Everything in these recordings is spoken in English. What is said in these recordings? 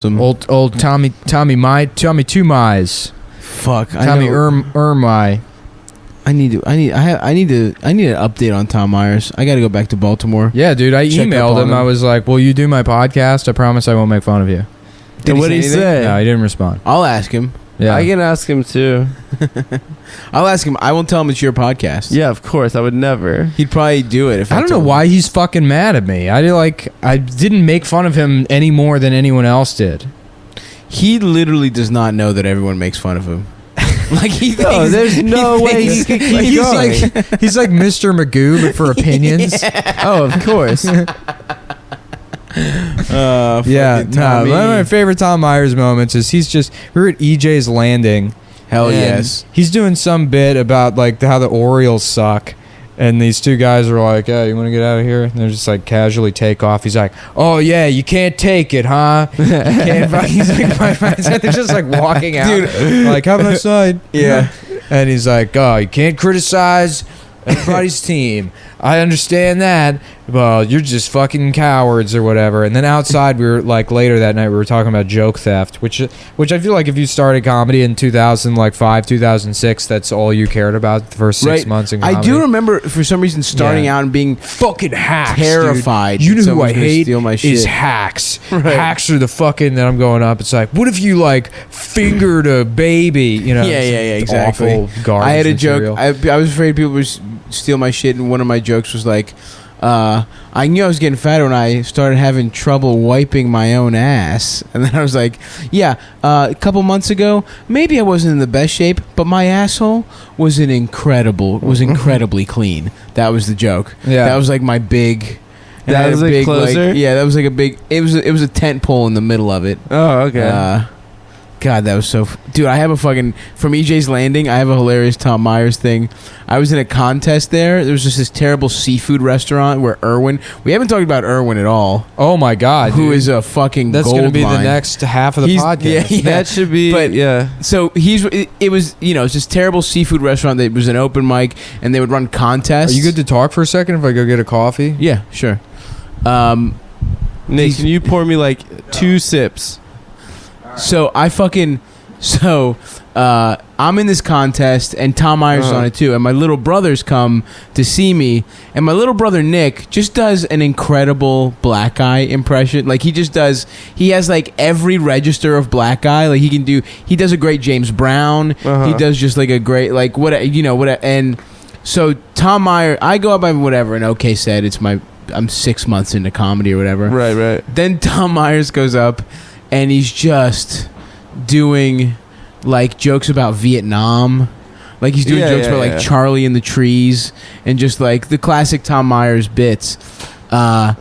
Old Tommy Two Mize. Fuck. Tommy Ermai. I need an update on Tom Myers. I got to go back to Baltimore. Yeah, dude. I Check up emailed on him. him. I was like, "Will you do my podcast? I promise I won't make fun of you." Did what did he say? No, he didn't respond. I'll ask him. Yeah. I can ask him too. I'll ask him. I won't tell him it's your podcast. Yeah, of course. I would never. He'd probably do it if I don't know why he's fucking mad at me. I didn't make fun of him any more than anyone else did. He literally does not know that everyone makes fun of him. Like he thinks, No, there's no way he could keep He's going. he's like Mr. Magoo, but for opinions. Oh, of course. Yeah, fucking no. Tommy. One of my favorite Tom Myers moments is we were at EJ's Landing. Hell and yes. He's doing some bit about like how the Orioles suck. And these two guys are like, "Yeah, you want to get out of here?" And they're just like casually take off. He's like, "Oh yeah, you can't take it, huh?" You can't he's like, they're just like walking out, Dude. like, "Have a nice night." Yeah. And he's like, "Oh, you can't criticize everybody's team. I understand that. Well, you're just fucking cowards or whatever." And then outside, we were like later that night, we were talking about joke theft, which I feel like if you started comedy in 2005, 2006, that's all you cared about the first 6 months in comedy. I do remember for some reason starting out and being fucking hacks, terrified. dude. You know that who I someone's gonna hate steal my is shit. hacks. Right. Hacks are the fucking that I'm going up. It's like, what if you like fingered a baby? You know? Yeah, exactly. Awful garbage I had a material. joke. I was afraid people would steal my shit, and one of my jokes was like, I knew I was getting fatter when I started having trouble wiping my own ass. And then I was like, yeah, a couple months ago, maybe I wasn't in the best shape, but my asshole was incredibly clean. That was the joke. Yeah. That was like my big... and I That had was a a big, closer? like, yeah, that was like a big... It was a tent pole in the middle of it. Oh, okay. God, that was so... Dude, I have a fucking... From EJ's Landing, I have a hilarious Tom Myers thing. I was in a contest there. There was just this terrible seafood restaurant where Irwin... We haven't talked about Irwin at all. Oh my god, Who dude. is a fucking That's gold going to be mine. the next half of the podcast. Yeah. That should be. But- yeah. So it was, it's this terrible seafood restaurant that was an open mic, and they would run contests. Are you good to talk for a second if I go get a coffee? Yeah, sure. Nick, can you pour me like 2 sips? So I'm in this contest, and Tom Myers is on it too, and my little brothers come to see me, and my little brother Nick just does an incredible black guy impression. Like he has like every register of black guy. Like he does a great James Brown. He does just like a great like and so Tom Myers, I go up by whatever, and OK said I'm 6 months into comedy or whatever. Right. Then Tom Myers goes up, and he's just doing like jokes about Vietnam. Like he's doing jokes about like Charlie in the trees and just like the classic Tom Myers bits. And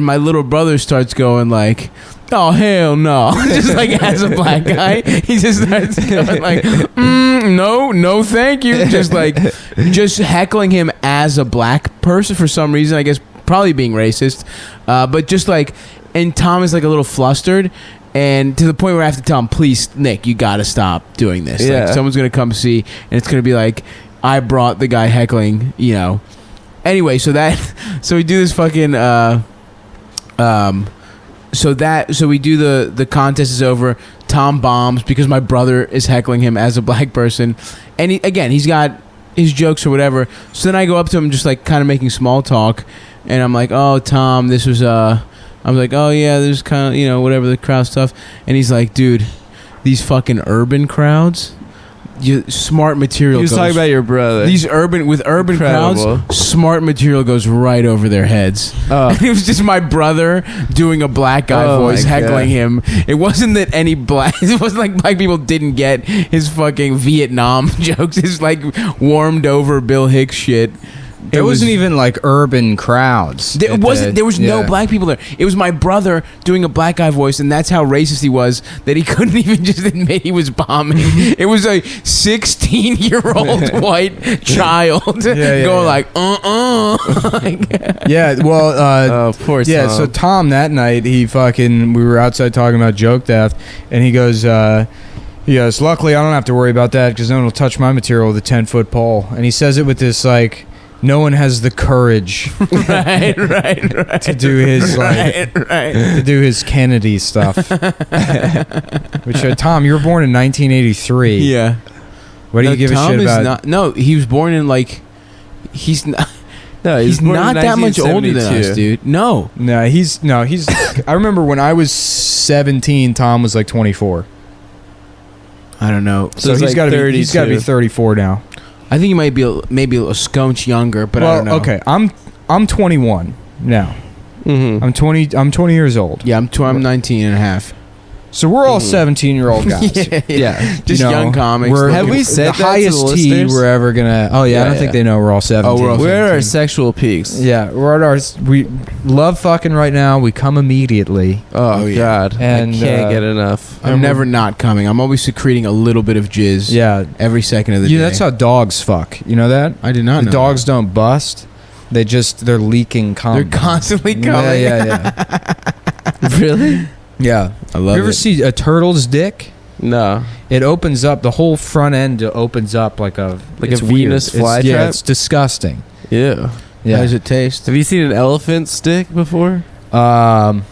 my little brother starts going like, "Oh hell no." Just like as a black guy, he just starts going like, no thank you. Just heckling him as a black person for some reason, I guess probably being racist. But just like, and Tom is like a little flustered. And to the point where I have to tell him, "Please, Nick, you got to stop doing this. Yeah. Like, someone's going to come see, and it's going to be like, I brought the guy heckling, Anyway, so we do this fucking, so we do the contest is over. Tom bombs because my brother is heckling him as a black person. And he's got his jokes or whatever. So then I go up to him just like kind of making small talk. And I'm like, "Oh, Tom, this was, I was like, "Oh yeah, there's kind of, whatever, the crowd stuff." And he's like, "Dude, these fucking urban crowds, smart material." He was talking about your brother. These urban Incredible. crowds, smart material goes right over their heads. Oh. It was just my brother doing a black guy voice my heckling God. him. It wasn't that it wasn't like black people didn't get his fucking Vietnam jokes. His like warmed over Bill Hicks shit. There wasn't even like urban crowds. There was no black people there. It was my brother doing a black guy voice, and that's how racist he was that he couldn't even just admit he was bombing. It was a 16-year-old white child going like, Yeah, well, poor Tom. yeah, so Tom that night, we were outside talking about joke theft, and he goes, luckily I don't have to worry about that because no one will touch my material with a 10-foot pole. And he says it with this like no one has the courage right. to do his like to do his Kennedy stuff. Which Tom, you were born in 1983. Yeah. What do you give Tom a shit is about? Not, no, he was born in like. He's not. No, He's born in not that much older than us, 1972. dude. No. He's. I remember when I was 17, Tom was like 24. I don't know. So he's he's like got to be. He's got to be 32. 34 now. I think he might be maybe a scunch younger, but I don't know. Okay, I'm 21 now. Mm-hmm. I'm 20 years old. Yeah, I'm 19 and a half. So we're all 17-year-old guys. Yeah. Just young comics. Have we said the that to highest the T listeners? we're ever gonna? Oh yeah, I don't think they know we're all 17. we're all We're at our 17. sexual peaks. Yeah, we're at our. We love fucking right now. We come immediately. Oh, yeah. God. And, I can't uh, get enough. I'm never not coming. I'm always secreting a little bit of jizz. Yeah, Every second of the yeah. day. That's how dogs fuck. You know that? I did not The know. dogs don't bust. They're leaking cum. They're constantly coming. Yeah. Really? Yeah. I love You ever it. see a turtle's dick? No. It opens up. The whole front end opens up like a it's Venus weird. flytrap? Yeah, it's disgusting. Yeah. Yeah. How does it taste? Have you seen an elephant stick before? No.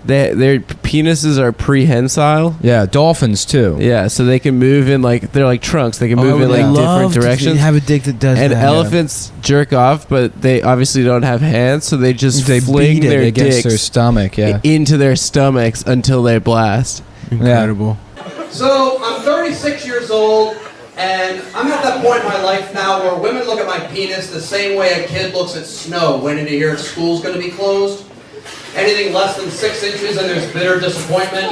Their penises are prehensile. Yeah, dolphins too. Yeah, so they can move in they're like trunks. They can move in like different directions. Have a dick that does And that. elephants jerk off, but they obviously don't have hands, so they just They fling beat it their against dicks their stomach. Yeah. into their stomachs until they blast. Incredible. So I'm 36 years old, and I'm at that point in my life now where women look at my penis the same way a kid looks at snow waiting to hear school's going to be closed. Anything less than 6 inches and there's bitter disappointment.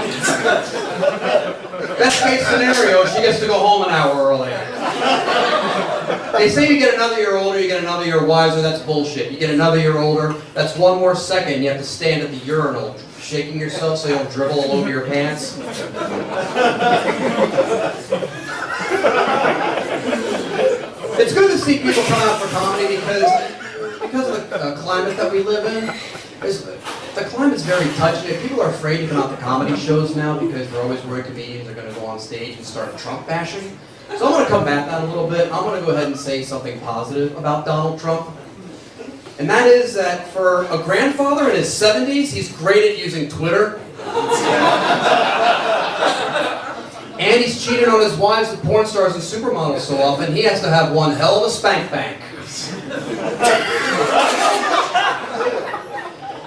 Best case scenario, she gets to go home an hour early. They say you get another year older, you get another year wiser. That's bullshit. You get another year older, that's one more second you have to stand at the urinal shaking yourself so you don't dribble all over your pants. It's good to see people come out for comedy because of the climate that we live in. The climate's very touchy. People are afraid to come out to comedy shows now because they're always worried comedians are going to go on stage and start Trump bashing. So I'm going to combat that a little bit. I'm going to go ahead and say something positive about Donald Trump. And that is that for a grandfather in his 70s, he's great at using Twitter. And he's cheated on his wives with porn stars and supermodels so often, he has to have one hell of a spank bank.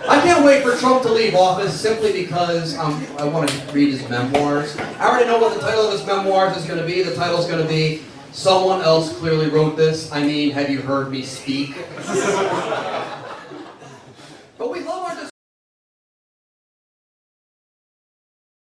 I can't wait for Trump to leave office simply because I want to read his memoirs. I already know what the title of his memoirs is going to be. The title is going to be, Someone Else Clearly Wrote This. I mean, have you heard me speak?